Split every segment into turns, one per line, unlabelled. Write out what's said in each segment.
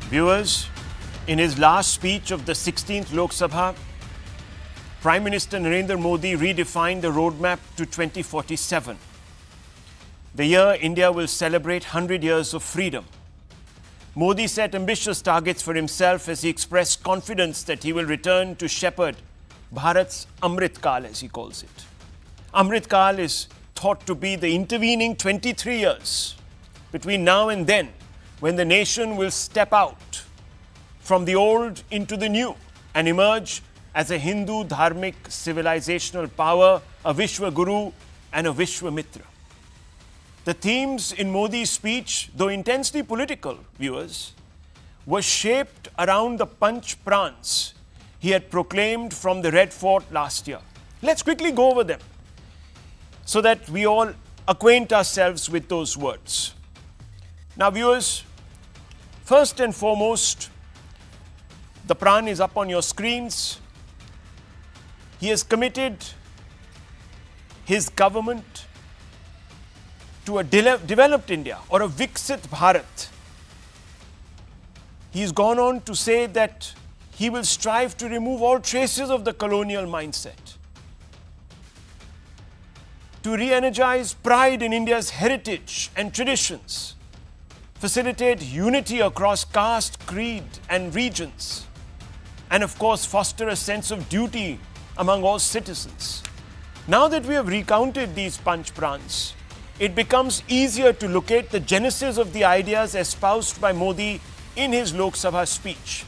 Viewers, in his last speech of the 16th Lok Sabha, Prime Minister Narendra Modi redefined the roadmap to 2047, the year India will celebrate 100 years of freedom. Modi set ambitious targets for himself as he expressed confidence that he will return to shepherd Bharat's Amrit Kaal, as he calls it. Amrit Kaal is thought to be the intervening 23 years between now and then, when the nation will step out from the old into the new and emerge as a Hindu dharmic civilizational power, a Vishwa Guru and a Vishwa Mitra. The themes in Modi's speech, though intensely political, viewers, were shaped around the Panch Prans he had proclaimed from the Red Fort last year. Let's quickly go over them so that we all acquaint ourselves with those words. Now, viewers, first and foremost, the Pran is up on your screens. He has committed his government to a developed India or a Viksit Bharat. He's gone on to say that he will strive to remove all traces of the colonial mindset, to re-energize pride in India's heritage and traditions, facilitate unity across caste, creed and regions, and of course foster a sense of duty among all citizens. Now that we have recounted these Panch Prans, it becomes easier to locate the genesis of the ideas espoused by Modi in his Lok Sabha speech.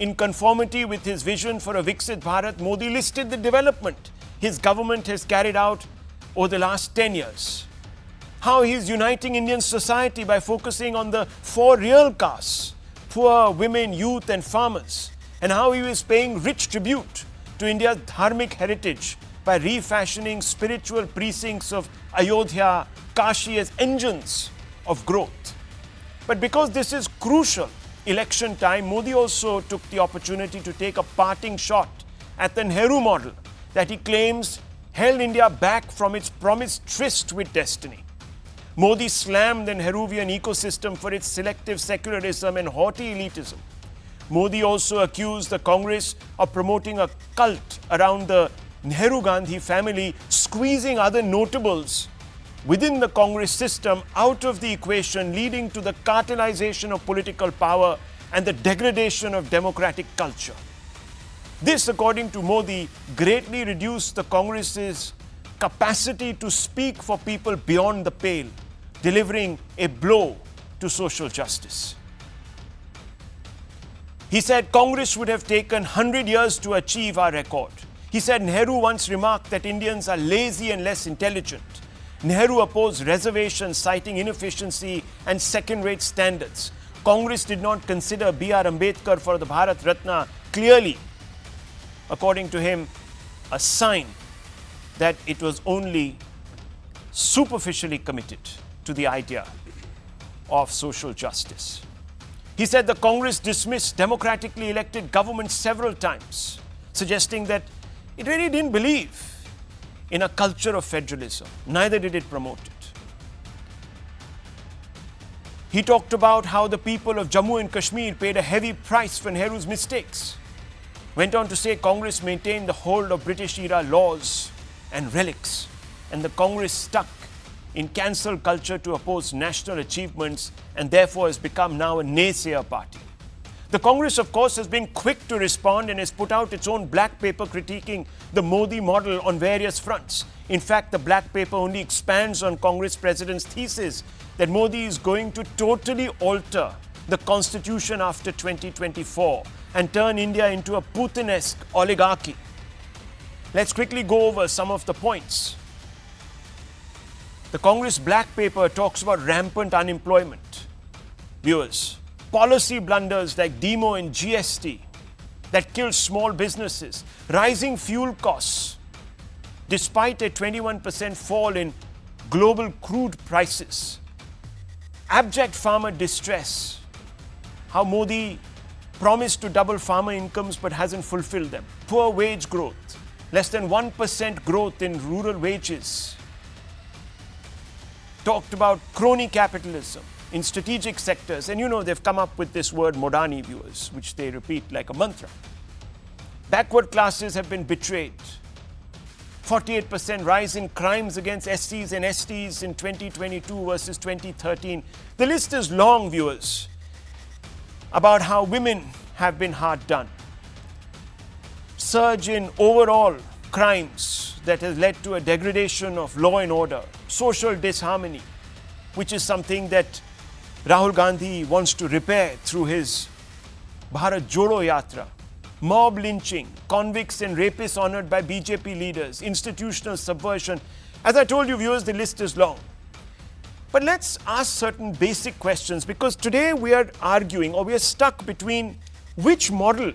In conformity with his vision for a Viksit Bharat, Modi listed the development his government has carried out over the last 10 years. How he is uniting Indian society by focusing on the four real castes, poor, women, youth and farmers, and how he is paying rich tribute to India's dharmic heritage by refashioning spiritual precincts of Ayodhya, Kashi as engines of growth. But because this is crucial election time, Modi also took the opportunity to take a parting shot at the Nehru model that he claims held India back from its promised tryst with destiny. Modi slammed the Nehruvian ecosystem for its selective secularism and haughty elitism. Modi also accused the Congress of promoting a cult around the Nehru-Gandhi family, squeezing other notables within the Congress system out of the equation, leading to the cartelization of political power and the degradation of democratic culture. This, according to Modi, greatly reduced the Congress's capacity to speak for people beyond the pale, delivering a blow to social justice. He said Congress would have taken 100 years to achieve our record. He said Nehru once remarked that Indians are lazy and less intelligent. Nehru opposed reservations, citing inefficiency and second-rate standards. Congress did not consider B.R. Ambedkar for the Bharat Ratna, clearly, according to him, a sign that it was only superficially committed to the idea of social justice. He said the Congress dismissed democratically elected government several times, suggesting that it really didn't believe in a culture of federalism. Neither did it promote it. He talked about how the people of Jammu and Kashmir paid a heavy price for Nehru's mistakes. Went on to say Congress maintained the hold of British-era laws and relics, and the Congress stuck in cancel culture to oppose national achievements and therefore has become now a naysayer party. The Congress, of course, has been quick to respond and has put out its own black paper critiquing the Modi model on various fronts. In fact, the black paper only expands on Congress President's thesis that Modi is going to totally alter the constitution after 2024 and turn India into a Putin-esque oligarchy. Let's quickly go over some of the points. The Congress black paper talks about rampant unemployment. Viewers, policy blunders like DEMO and GST that killed small businesses, rising fuel costs despite a 21% fall in global crude prices, abject farmer distress, how Modi promised to double farmer incomes but hasn't fulfilled them, poor wage growth, less than 1% growth in rural wages, talked about crony capitalism, in strategic sectors. And you know, they've come up with this word Modani, viewers, which they repeat like a mantra. Backward classes have been betrayed. 48% rise in crimes against SCs and STs in 2022 versus 2013. The list is long, viewers, about how women have been hard done. Surge in overall crimes that has led to a degradation of law and order, social disharmony, which is something that Rahul Gandhi wants to repair through his Bharat Jodo Yatra. Mob lynching, convicts and rapists honoured by BJP leaders, institutional subversion. As I told you, viewers, the list is long. But let's ask certain basic questions, because today we are arguing, or we are stuck between which model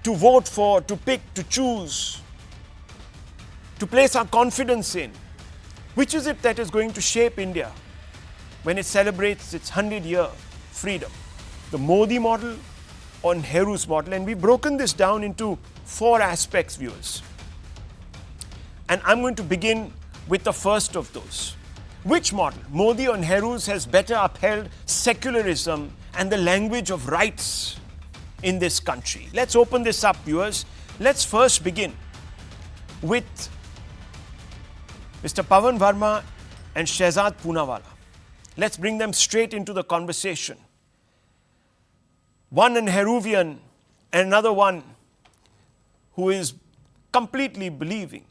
to vote for, to pick, to choose, to place our confidence in. Which is it that is going to shape India when it celebrates its 100-year freedom? The Modi model or Nehru's model? And we've broken this down into 4 aspects, viewers. And I'm going to begin with the first of those. Which model, Modi or Nehru's, has better upheld secularism and the language of rights in this country? Let's open this up, viewers. Let's first begin with Mr. Pavan Verma and Shehzad Poonawalla. Let's bring them straight into the conversation. One a Nehruvian and another one who is completely believing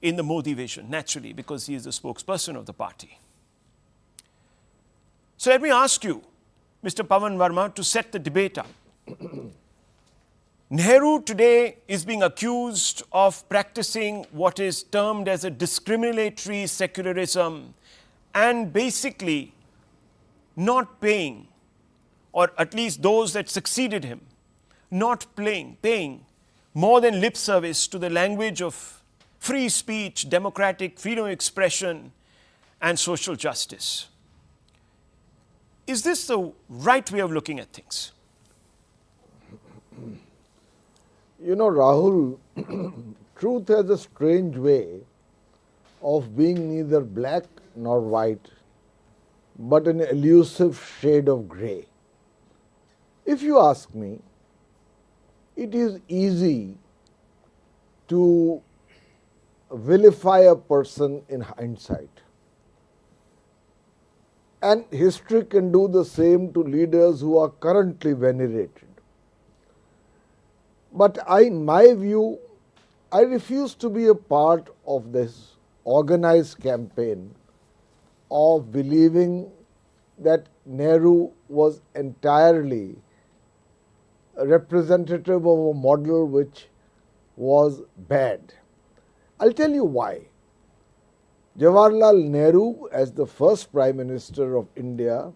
in the Modi vision, naturally, because he is the spokesperson of the party. So let me ask you, Mr. Pavan Verma, to set the debate up. Nehru today is being accused of practicing what is termed as a discriminatory secularism and basically not paying, or at least those that succeeded him, not paying more than lip service to the language of free speech, democratic freedom of expression, and social justice. Is this the right way of looking at things?
You know, Rahul, truth has a strange way of being neither black nor white, but an elusive shade of grey. If you ask me, it is easy to vilify a person in hindsight. And history can do the same to leaders who are currently venerated. But in my view, I refuse to be a part of this organized campaign of believing that Nehru was entirely a representative of a model which was bad. I'll tell you why. Jawaharlal Nehru, as the first Prime Minister of India,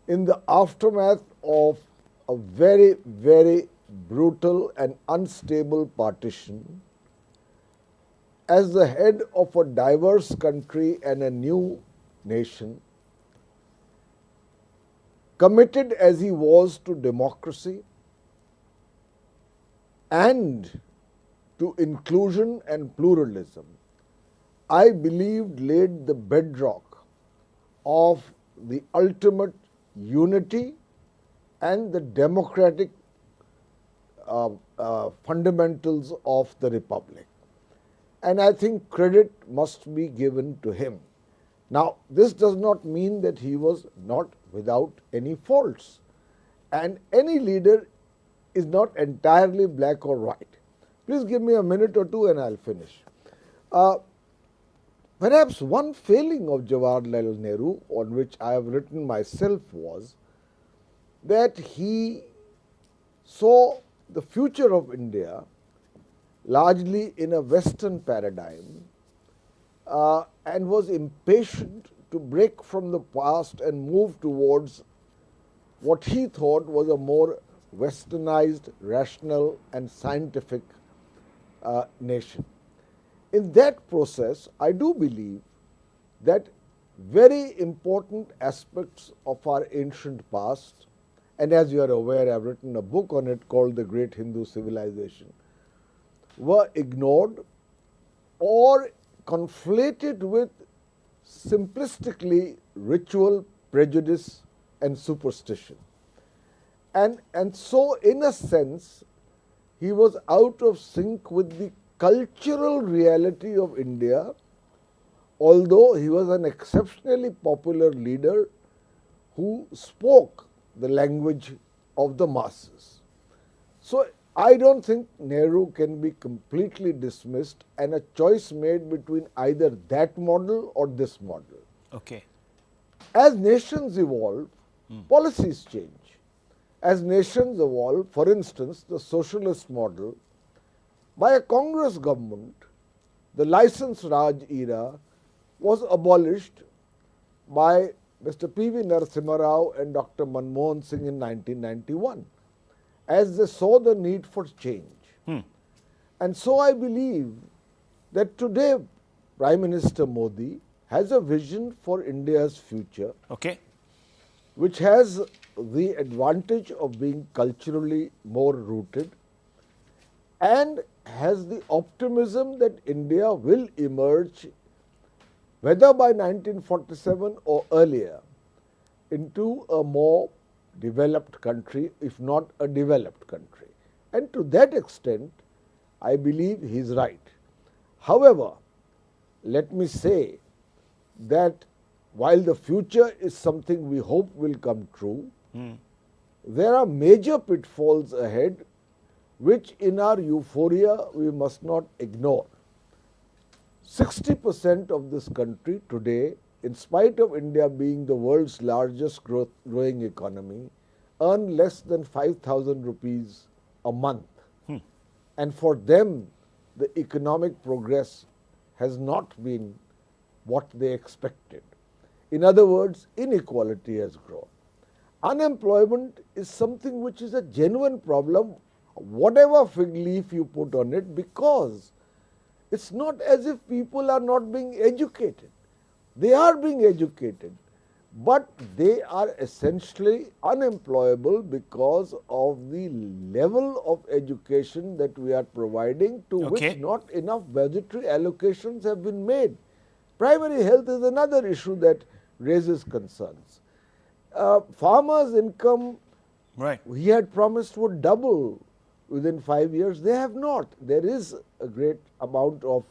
in the aftermath of a very, very brutal and unstable partition, as the head of a diverse country and a new nation, committed as he was to democracy and to inclusion and pluralism, I believed laid the bedrock of the ultimate unity and the democratic fundamentals of the Republic. And I think credit must be given to him. Now, this does not mean that he was not without any faults. And any leader is not entirely black or white. Please give me a minute or two and I'll finish. Perhaps one failing of Jawaharlal Nehru, on which I have written myself, was that he saw the future of India largely in a Western paradigm and was impatient to break from the past and move towards what he thought was a more westernized, rational and scientific nation. In that process, I do believe that very important aspects of our ancient past, and as you are aware, I have written a book on it called The Great Hindu Civilization, were ignored or conflated with simplistically ritual, prejudice and superstition. And so, in a sense, he was out of sync with the cultural reality of India, although he was an exceptionally popular leader who spoke the language of the masses. So, I don't think Nehru can be completely dismissed and a choice made between either that model or this model.
Okay.
As nations evolve, policies change. As nations evolve, for instance, the socialist model, by a Congress government, the Licence Raj era was abolished by Mr. P.V. Narasimha Rao and Dr. Manmohan Singh in 1991, as they saw the need for change. And so I believe that today Prime Minister Modi has a vision for India's future,
Okay.
which has the advantage of being culturally more rooted and has the optimism that India will emerge, whether by 1947 or earlier, into a more developed country, if not a developed country. And to that extent, I believe he is right. However, let me say that while the future is something we hope will come true, there are major pitfalls ahead which in our euphoria we must not ignore. 60% of this country today, in spite of India being the world's largest growing economy, earn less than 5,000 rupees a month. And for them, the economic progress has not been what they expected. In other words, inequality has grown. Unemployment is something which is a genuine problem, whatever fig leaf you put on it, because it's not as if people are not being educated. They are being educated, but they are essentially unemployable because of the level of education that we are providing, to which not enough budgetary allocations have been made. Primary health is another issue that raises concerns. Farmers' income, he had promised would double within 5 years. They have not. There is a great amount of,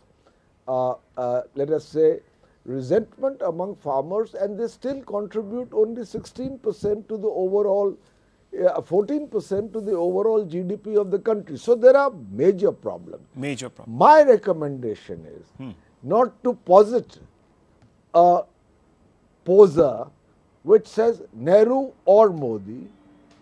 let us say, resentment among farmers, and they still contribute only 16% to the overall, 14% to the overall GDP of the country. So there are major problems.
Major problem.
My recommendation is not to posit a poser which says Nehru or Modi,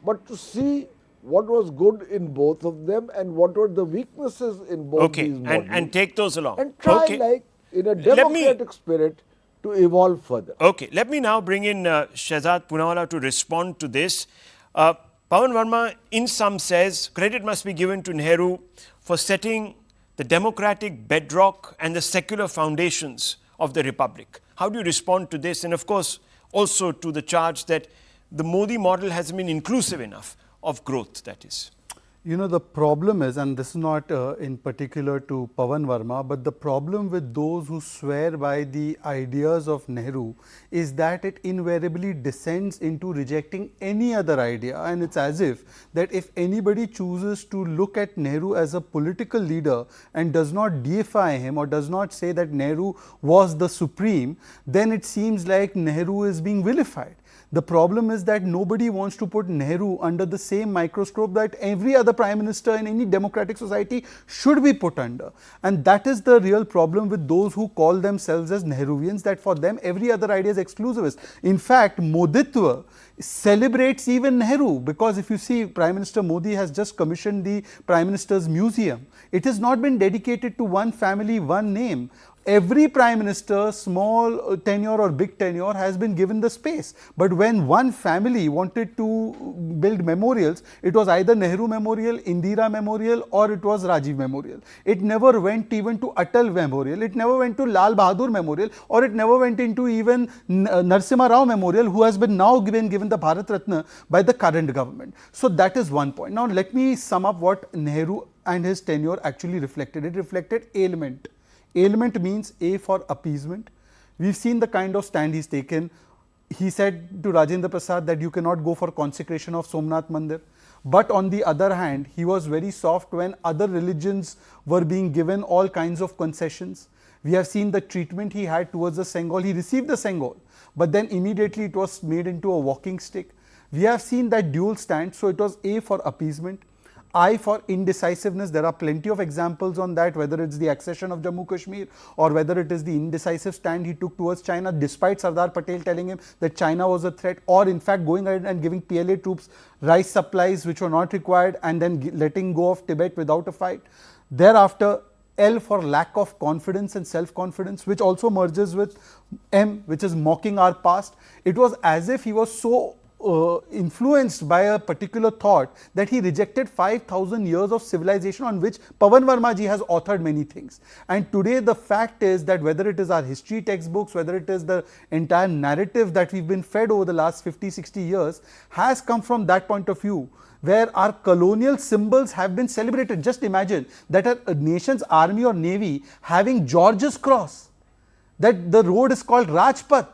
but to see what was good in both of them and what were the weaknesses in both these models.
And take those along.
And try, like, in a democratic spirit, to evolve further.
Okay, let me now bring in Shehzad Poonawalla to respond to this. Pawan Verma, in sum, says credit must be given to Nehru for setting the democratic bedrock and the secular foundations of the Republic. How do you respond to this? And of course, also to the charge that the Modi model hasn't been inclusive enough of growth, that is.
You know, the problem is, and this is not in particular to Pawan Verma, but the problem with those who swear by the ideas of Nehru is that it invariably descends into rejecting any other idea. And it's as if that if anybody chooses to look at Nehru as a political leader and does not deify him or does not say that Nehru was the supreme, then it seems like Nehru is being vilified. The problem is that nobody wants to put Nehru under the same microscope that every other prime minister in any democratic society should be put under. And that is the real problem with those who call themselves as Nehruvians, that for them every other idea is exclusivist. In fact, Moditwa celebrates even Nehru, because if you see, Prime Minister Modi has just commissioned the Prime Minister's Museum. It has not been dedicated to one family, one name. Every Prime Minister, small tenure or big tenure, has been given the space. But when one family wanted to build memorials, it was either Nehru Memorial, Indira Memorial, or it was Rajiv Memorial. It never went even to Atal Memorial, it never went to Lal Bahadur Memorial, or it never went into even Narasimha Rao Memorial, who has been now given the Bharat Ratna by the current government. So that is one point. Now let me sum up what Nehru and his tenure actually reflected. It reflected ailment. Ailment means A for appeasement. We've seen the kind of stand he's taken. he said to Rajendra Prasad that you cannot go for consecration of Somnath Mandir. But on the other hand, he was very soft when other religions were being given all kinds of concessions. We have seen the treatment he had towards the Sengol. He received the Sengol, but then immediately it was made into a walking stick. We have seen that dual stand. So it was A for appeasement, I for indecisiveness. There are plenty of examples on that, whether it's the accession of Jammu Kashmir or whether it is the indecisive stand he took towards China, despite Sardar Patel telling him that China was a threat, or in fact going ahead and giving PLA troops rice supplies which were not required and then letting go of Tibet without a fight. Thereafter, L for lack of confidence and self-confidence, which also merges with M, which is mocking our past. It was as if he was so influenced by a particular thought that he rejected 5,000 years of civilization on which Pawan Verma ji has authored many things. And today the fact is that whether it is our history textbooks, whether it is the entire narrative that we've been fed over the last 50-60 years has come from that point of view, where our colonial symbols have been celebrated. Just imagine that a nation's army or navy having George's cross, that the road is called Rajpath,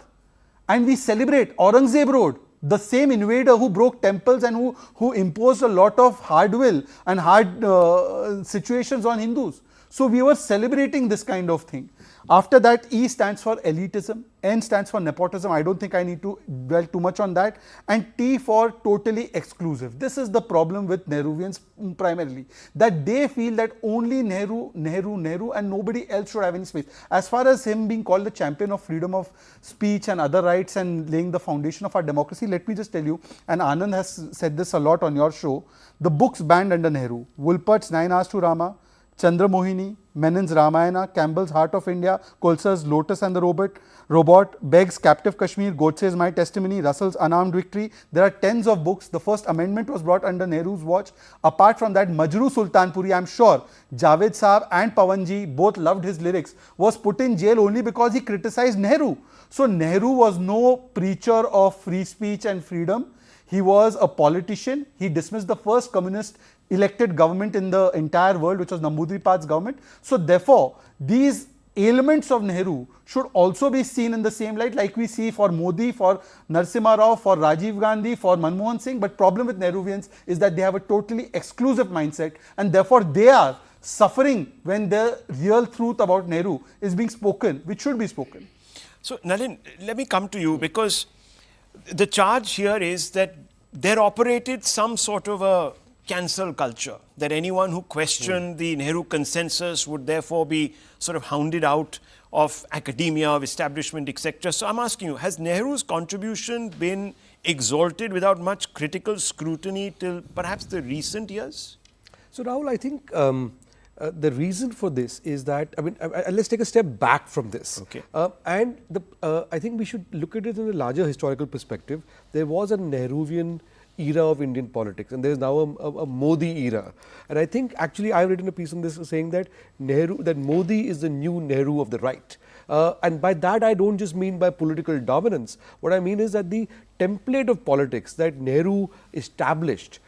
and we celebrate Aurangzeb Road, the same invader who broke temples and who imposed a lot of hard will and hard situations on Hindus. So we were celebrating this kind of thing. After that, E stands for elitism, N stands for nepotism. I don't think I need to dwell too much on that. And T for totally exclusive. This is the problem with Nehruvians primarily, that they feel that only Nehru and nobody else should have any space. As far as him being called the champion of freedom of speech and other rights and laying the foundation of our democracy, let me just tell you, and Anand has said this a lot on your show, the books banned under Nehru, Woolpert's 9 Hours to Rama, Chandra Mohini, Menin's Ramayana, Campbell's Heart of India, Coulter's Lotus and the Robot, Begg's Captive Kashmir, Godse's My Testimony, Russell's Unarmed Victory. There are tens of books. The first amendment was brought under Nehru's watch. Apart from that, Majru Sultanpuri, I'm sure Javed Saab and Pawanji both loved his lyrics, was put in jail only because he criticized Nehru. So Nehru was no preacher of free speech and freedom. He was a politician. He dismissed the first communist elected government in the entire world, which was Namboodiripal's government. So therefore, these elements of Nehru should also be seen in the same light, like we see for Modi, for Narasimha Rao, for Rajiv Gandhi, for Manmohan Singh. But problem with Nehruvians is that they have a totally exclusive mindset, and therefore they are suffering when the real truth about Nehru is being spoken, which should be spoken.
So Nalin, let me come to you, because the charge here is that there operated some sort of a cancel culture, that anyone who questioned the Nehru consensus would therefore be sort of hounded out of academia, of establishment, etc. So I'm asking you, has Nehru's contribution been exalted without much critical scrutiny till perhaps the recent years?
So Rahul, I think the reason for this is that, let's take a step back from this.
Okay.
I think we should look at it in a larger historical perspective. There was a Nehruvian era of Indian politics, and there is now a Modi era. And I think actually I've written a piece on this saying that Modi is the new Nehru of the right. And by that I don't just mean by political dominance. What I mean is that the template of politics that Nehru established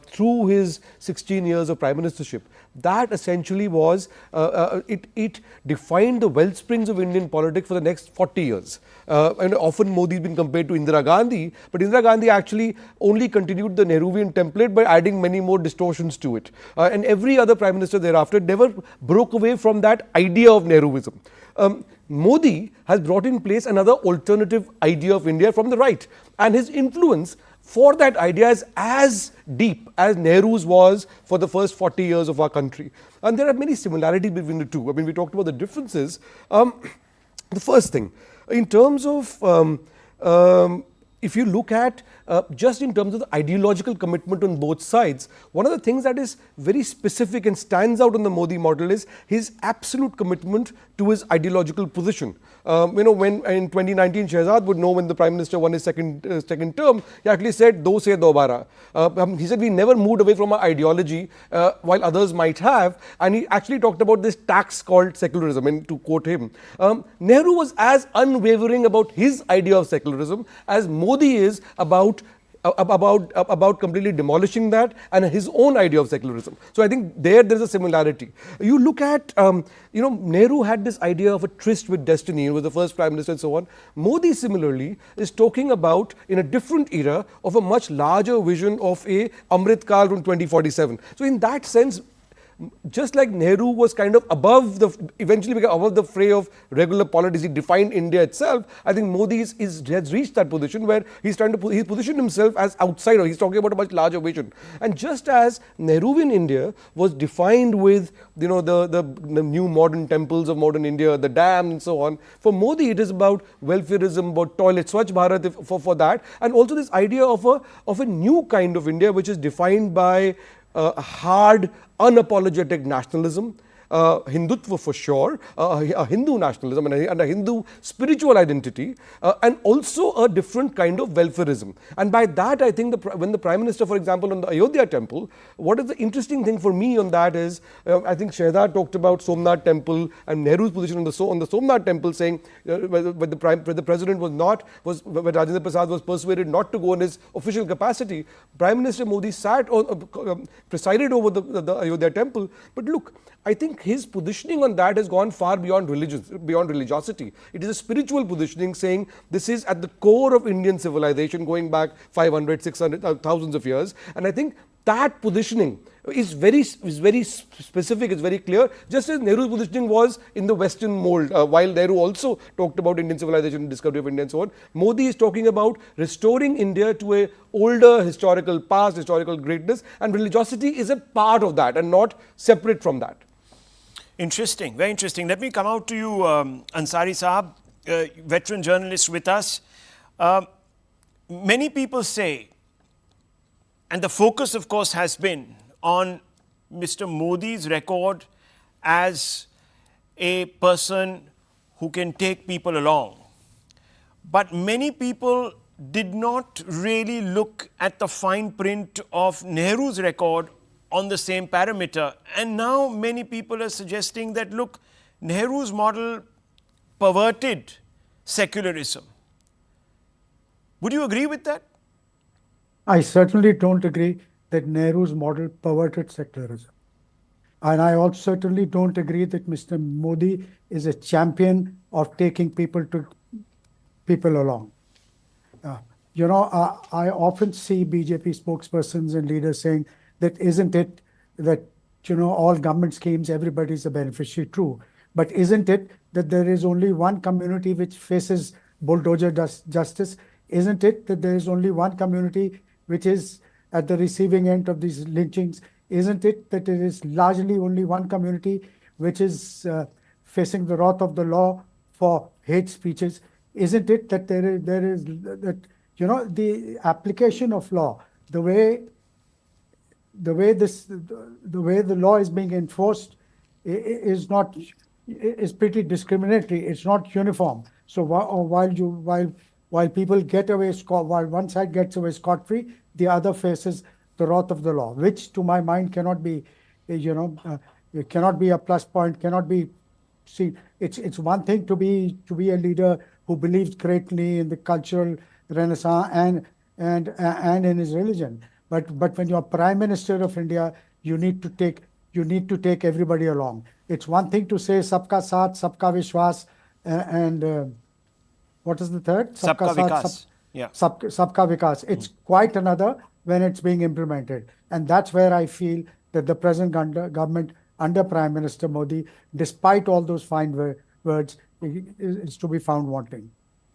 through his 16 years of prime ministership, that essentially was, it defined the well springs of Indian politics for the next 40 years. And often Modi has been compared to Indira Gandhi, but Indira Gandhi actually only continued the Nehruvian template by adding many more distortions to it. And every other prime minister thereafter never broke away from that idea of Nehruism. Modi has brought in place another alternative idea of India from the right, and his influence for that idea is as deep as Nehru's was for the first 40 years of our country. And there are many similarities between the two. I mean, we talked about the differences. The first thing, in terms of, if you look at just in terms of the ideological commitment on both sides, one of the things that is very specific and stands out on the Modi model is his absolute commitment to his ideological position. When in 2019 Shehzad would know when the Prime Minister won his second term, he actually said, "Do se dobara." He said, we never moved away from our ideology while others might have, and he actually talked about this tax called secularism, and to quote him, Nehru was as unwavering about his idea of secularism as Modi is about about completely demolishing that and his own idea of secularism. So I think there's a similarity. You look at, Nehru had this idea of a tryst with destiny. He was the first prime minister and so on. Modi similarly is talking about, in a different era, of a much larger vision of a Amrit Kaal from 2047. So in that sense, just like Nehru was kind of eventually became above the fray of regular politics, he defined India itself. I think Modi has reached that position where he's positioned himself as outsider. He's talking about a much larger vision. And just as Nehruvian India was defined with, the new modern temples of modern India, the dam and so on, for Modi it is about welfareism, about toilet, Swachh Bharat for that, and also this idea of a new kind of India which is defined by hard, unapologetic nationalism, Hindutva for sure, a Hindu nationalism and a Hindu spiritual identity, and also a different kind of welfareism. And by that, I think when the Prime Minister, for example, on the Ayodhya temple, what is the interesting thing for me on that is, I think Shehzad talked about Somnath temple and Nehru's position on the Somnath temple, saying when the president when Rajendra Prasad was persuaded not to go in his official capacity, Prime Minister Modi presided over the Ayodhya temple. But look, I think his positioning on that has gone far beyond religiosity. It is a spiritual positioning, saying this is at the core of Indian civilization going back 500, 600, thousands of years. And I think that positioning is very specific, it's very clear, just as Nehru's positioning was in the Western mold, while Nehru also talked about Indian civilization and discovery of India and so on. Modi is talking about restoring India to a older historical past, historical greatness, and religiosity is a part of that and not separate from that.
Interesting, very interesting. Let me come out to you, Ansari Saab, veteran journalist with us. Many people say, and the focus of course has been on Mr. Modi's record as a person who can take people along. But many people did not really look at the fine print of Nehru's record on the same parameter. And now many people are suggesting that, look, Nehru's model perverted secularism. Would you agree with that?
I certainly don't agree that Nehru's model perverted secularism. And I also certainly don't agree that Mr. Modi is a champion of taking people along. I often see BJP spokespersons and leaders saying that isn't it that, all government schemes, everybody's a beneficiary, true. But isn't it that there is only one community which faces bulldozer justice? Isn't it that there is only one community which is at the receiving end of these lynchings? Isn't it that it is largely only one community which is facing the wrath of the law for hate speeches? Isn't it that there is the application of law, the way the law is being enforced is pretty discriminatory. It's not uniform. So while people get away while one side gets away scot-free, the other faces the wrath of the law, which to my mind cannot be, it cannot be a plus point, cannot be seen. It's one thing to be a leader who believes greatly in the cultural renaissance and in his religion. But when you're Prime Minister of India, you need to take everybody along. It's one thing to say Sabka Saath, Sabka Vishwas, and what is the third?
Sabka Vikas.
Sabka Vikas. It's quite another when it's being implemented. And that's where I feel that the present government under Prime Minister Modi, despite all those fine words, is to be found wanting.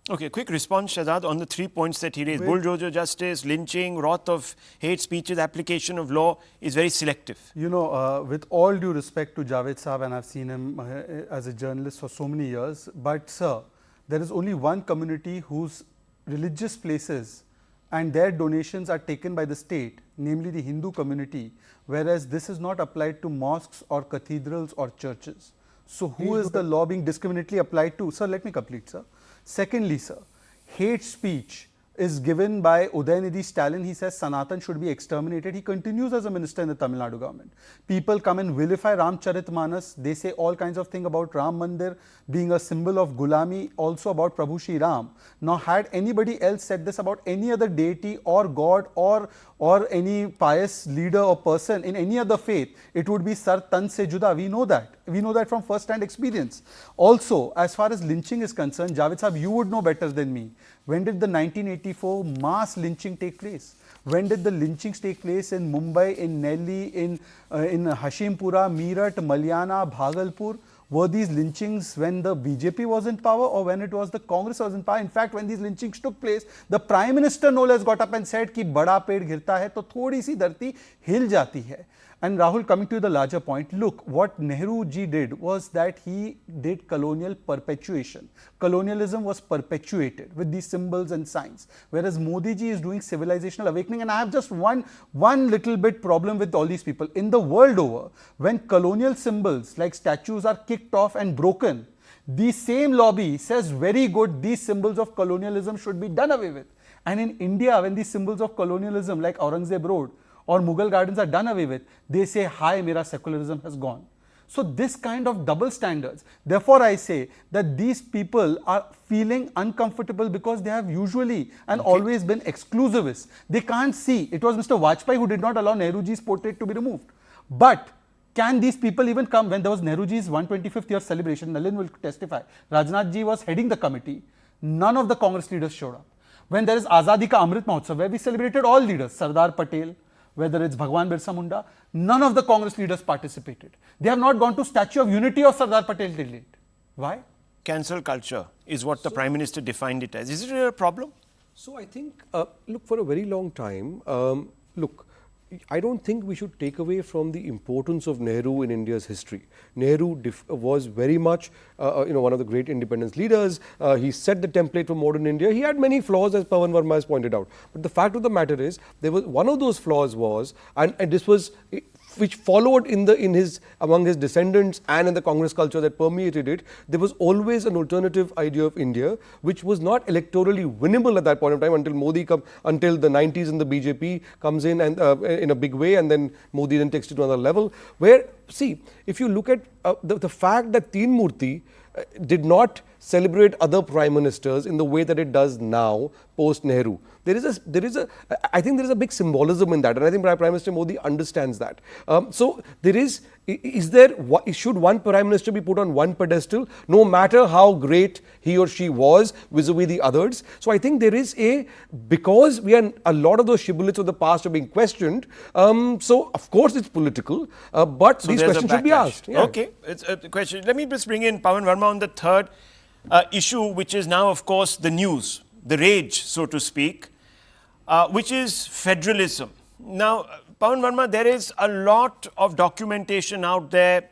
Okay, quick response, Shehzad, on the 3 points that he raised. Bulldozer justice, lynching, wrath of hate speeches, application of law is very selective.
With all due respect to Javed Saab, and I've seen him as a journalist for so many years, but sir, there is only one community whose religious places and their donations are taken by the state, namely the Hindu community, whereas this is not applied to mosques or cathedrals or churches. So who is the law being discriminatorily applied to? Sir, let me complete, sir. Secondly, sir, hate speech is given by Udayanidhi Stalin. He says Sanatan should be exterminated. He continues as a minister in the Tamil Nadu government. People come and vilify Ramcharitmanas. They say all kinds of things about Ram Mandir being a symbol of Gulami, also about Prabhu Shri Ram. Now, had anybody else said this about any other deity or god or any pious leader or person in any other faith, it would be Sar Tan Se Juda. We know that. We know that from first-hand experience. Also, as far as lynching is concerned, Javed Sahab, you would know better than me. When did the 1984 mass lynching take place? When did the lynchings take place in Mumbai, in Delhi, in Hashimpura, Meerut, Malyana, Bhagalpur? Were these lynchings when the BJP was in power or when it was the Congress was in power? In fact, when these lynchings took place, the Prime Minister no less got up and said कि बड़ा पेड़ गिरता है तो थोड़ी सी धरती हिल जाती है. And Rahul, coming to the larger point, look, what Nehru ji did was that he did colonial perpetuation. Colonialism was perpetuated with these symbols and signs, whereas Modi ji is doing civilizational awakening. And I have just one little bit problem with all these people. In the world over, when colonial symbols like statues are kicked off and broken, the same lobby says very good, these symbols of colonialism should be done away with. And in India, when these symbols of colonialism like Aurangzeb Road or Mughal gardens are done away with, they say, hi, mera secularism has gone. So this kind of double standards, therefore I say that these people are feeling uncomfortable because they have usually and always been exclusivists. They can't see. It was Mr. Vajpayee who did not allow Nehruji's portrait to be removed. But can these people even come when there was Nehruji's 125th year celebration? Nalin will testify. Rajnath ji was heading the committee. None of the Congress leaders showed up. When there is Azadi Ka Amrit Mahotsav, where we celebrated all leaders, Sardar Patel, whether it's Bhagwan Birsa Munda, none of the Congress leaders participated. They have not gone to Statue of Unity of Sardar Patel till date. Why?
Cancel culture is what the Prime Minister defined it as. Is it a problem?
So I think, look, for a very long time, look, I don't think we should take away from the importance of Nehru in India's history. Nehru was very much, one of the great independence leaders. He set the template for modern India. He had many flaws, as Pawan Verma has pointed out. But the fact of the matter is, there was one of those flaws was, and this was which followed among his descendants and in the Congress culture that permeated it, there was always an alternative idea of India, which was not electorally winnable at that point of time until the 90s and the BJP comes in and in a big way, and then Modi then takes it to another level. Where, see, if you look at the fact that Teen Murti did not celebrate other prime ministers in the way that it does now post Nehru. I think there is a big symbolism in that, and I think Prime Minister Modi understands that. So should one Prime Minister be put on one pedestal, no matter how great he or she was vis-a-vis the others? So I think there is because a lot of those shibboleths of the past are being questioned, so of course it's political, but
So
these
there's a
questions should be
backlash.
asked. Yeah.
Okay, it's a question. Let me just bring in Pawan Verma on the third issue, which is now, of course, the news, the rage, so to speak, which is federalism. Now, Pawan Verma, there is a lot of documentation out there,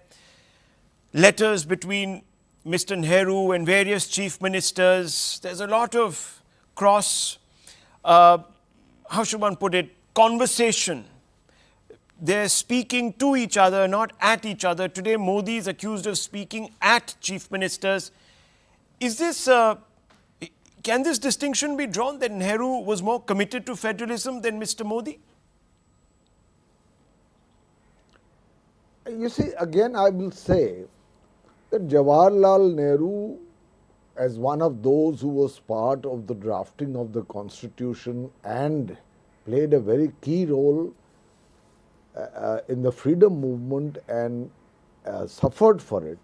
letters between Mr. Nehru and various chief ministers. There's a lot of how should one put it, conversation. They're speaking to each other, not at each other. Today, Modi is accused of speaking at chief ministers. Is this, can this distinction be drawn that Nehru was more committed to federalism than Mr. Modi?
You see, again I will say that Jawaharlal Nehru, as one of those who was part of the drafting of the constitution and played a very key role in the freedom movement and suffered for it,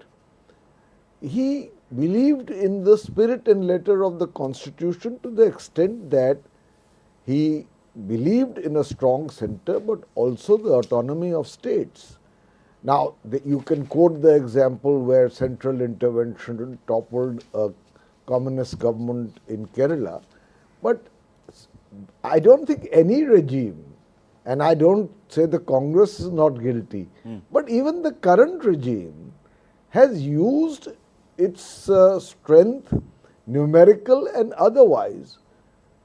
he believed in the spirit and letter of the constitution to the extent that he believed in a strong center but also the autonomy of states. Now, you can quote the example where central intervention toppled a communist government in Kerala, but I don't think any regime, and I don't say the Congress is not guilty, but even the current regime has used its strength, numerical and otherwise,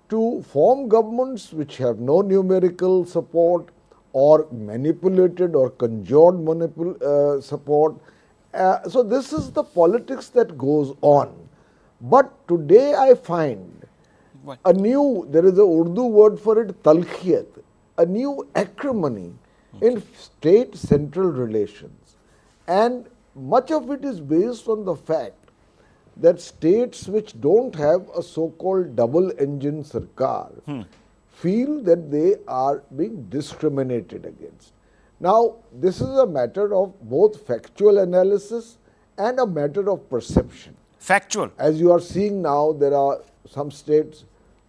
to form governments which have no numerical support or manipulated or conjured support. So this is the politics that goes on. But today I find
What?
there is a Urdu word for it, talkhiyat, a new acrimony in state central relations. And much of it is based on the fact that states which don't have a so-called double engine sarkar feel that they are being discriminated against. Now, this is a matter of both factual analysis and a matter of perception.
Factual.
As you are seeing now, there are some states,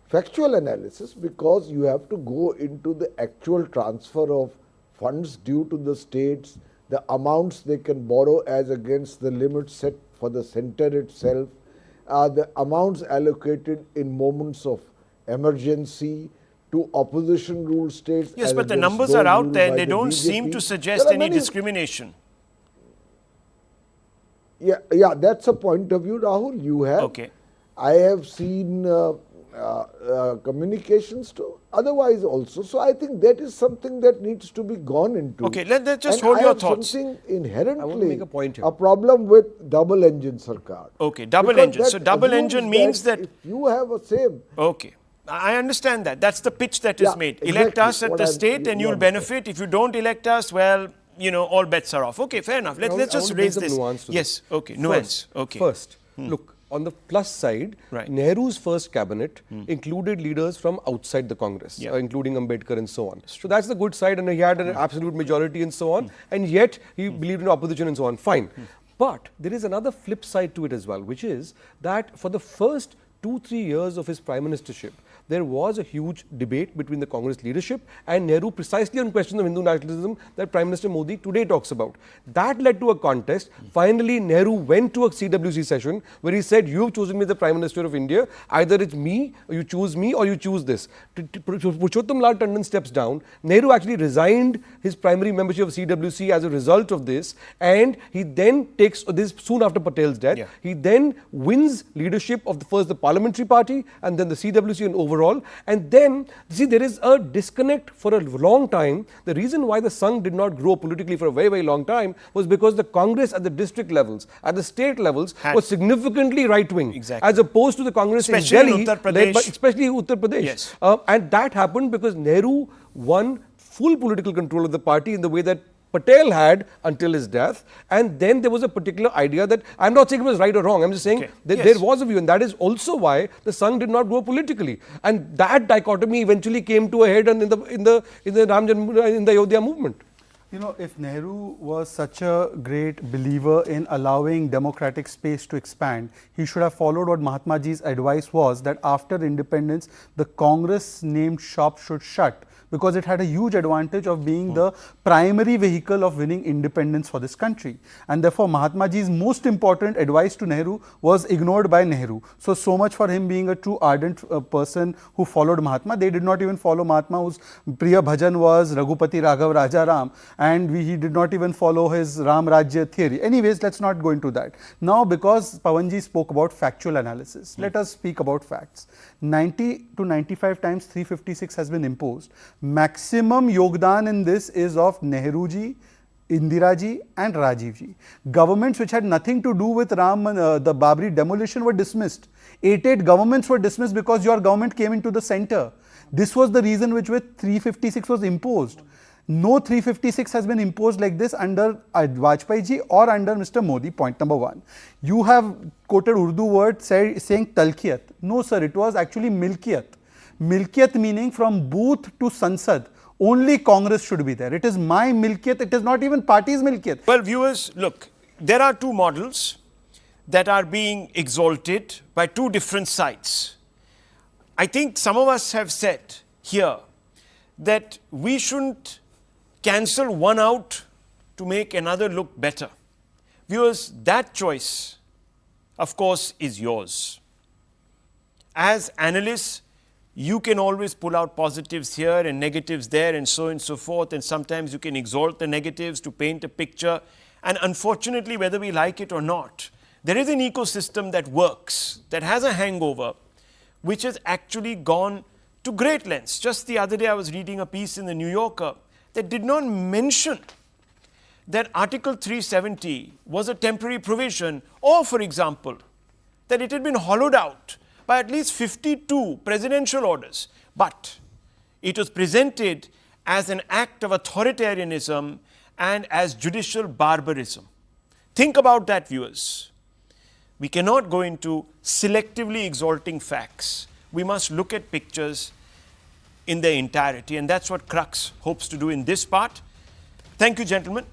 factual analysis, because you have to go into the actual transfer of funds due to the states, the amounts they can borrow as against the limits set for the center itself, the amounts allocated in moments of emergency to opposition ruled states.
Yes,
as
but the
against
numbers
those
are out
ruled
there
by
and they
the
don't seem
BJP.
to suggest
There are
any
many-
discrimination.
Yeah, that's a point of view, Rahul. You have.
Okay.
I have seen communications to otherwise also. So I think that is something that needs to be gone into.
Okay, let's just
And
hold
I
your
have
thoughts.
Something inherently
make a point here.
a problem with double engine sarkar.
Okay, double
Because
engine. So
that
double
assumes
engine means that.
if you have a same.
Okay. I understand that. That's the pitch that is
Yeah,
made. Elect
exactly.
us at
What
the
I'm-
state and
you
you'll
understand.
benefit. If you don't elect us, well, all bets are off. Okay, fair enough. Let's
I
just
want to bring
raise
some
this.
nuance to
Yes,
this.
okay, nuance. Okay.
First, look, on the plus side,
Right.
Nehru's first cabinet included leaders from outside the Congress,
Yeah.
including Ambedkar and so on. So that's the good side, and he had an absolute majority and so on, and yet he believed in opposition and so on. Fine. But there is another flip side to it as well, which is that for the first 2-3 years of his prime ministership, there was a huge debate between the Congress leadership and Nehru precisely on questions of Hindu nationalism that Prime Minister Modi today talks about. That led to a contest. Finally, Nehru went to a CWC session where he said, "You have chosen me the Prime Minister of India. Either it's me, or you choose this." Purushottam Lal Tandon steps down. Nehru actually resigned his primary membership of CWC as a result of this, and he then takes this soon after Patel's death.
Yeah.
He then wins leadership of the parliamentary party and then the CWC and overall. And then, see, there is a disconnect for a long time. The reason why the Sangh did not grow politically for a very, very long time was because the Congress at the district levels, at the state levels, was significantly right-wing.
Exactly.
As opposed to the Congress
Especially
in
in
Delhi,
Uttar
led by,
Pradesh.
especially Uttar Pradesh.
Yes.
And that happened because Nehru won full political control of the party in the way that Patel had until his death, and then there was a particular idea that, I'm not saying it was right or wrong, I'm just saying
Okay.
that
Yes.
there was a view, and that is also why the Sangh did not grow politically, and that dichotomy eventually came to a head in the Ayodhya movement.
If Nehru was such a great believer in allowing democratic space to expand, he should have followed what Mahatma Ji's advice was, that after independence, the Congress named shop should shut, because it had a huge advantage of being the primary vehicle of winning independence for this country. And therefore, Mahatma Ji's most important advice to Nehru was ignored by Nehru. So much for him being a true ardent person who followed Mahatma. They did not even follow Mahatma, whose Priya Bhajan was Raghupati Raghav Rajaram, and he did not even follow his Ram Rajya theory. Anyways, let's not go into that. Now, because Pawanji spoke about factual analysis, let us speak about facts. 90 to 95 times 356 has been imposed. Maximum yogdan in this is of Nehru ji, Indira ji and Rajiv ji. Governments which had nothing to do with the Babri demolition were dismissed. 8 governments were dismissed because your government came into the center. This was the reason which with 356 was imposed. No 356 has been imposed like this under Vajpayee ji or under Mr. Modi, point number 1. You have quoted Urdu word saying talkiyat. No sir, it was actually milkiyat. Milkiyat meaning from booth to Sansad. Only Congress should be there. It is my milkiyat, it is not even party's milkiyat.
Well, viewers, look, there are two models that are being exalted by two different sides. I think some of us have said here that we shouldn't cancel one out to make another look better. Viewers, that choice, of course, is yours. As analysts, you can always pull out positives here and negatives there and so on and so forth, and sometimes you can exalt the negatives to paint a picture. And unfortunately, whether we like it or not, there is an ecosystem that works, that has a hangover, which has actually gone to great lengths. Just the other day, I was reading a piece in the New Yorker that did not mention that Article 370 was a temporary provision, or, for example, that it had been hollowed out by at least 52 presidential orders. But it was presented as an act of authoritarianism and as judicial barbarism. Think about that, viewers. We cannot go into selectively exalting facts. We must look at pictures in their entirety, and that's what Crux hopes to do in this part. Thank you, gentlemen.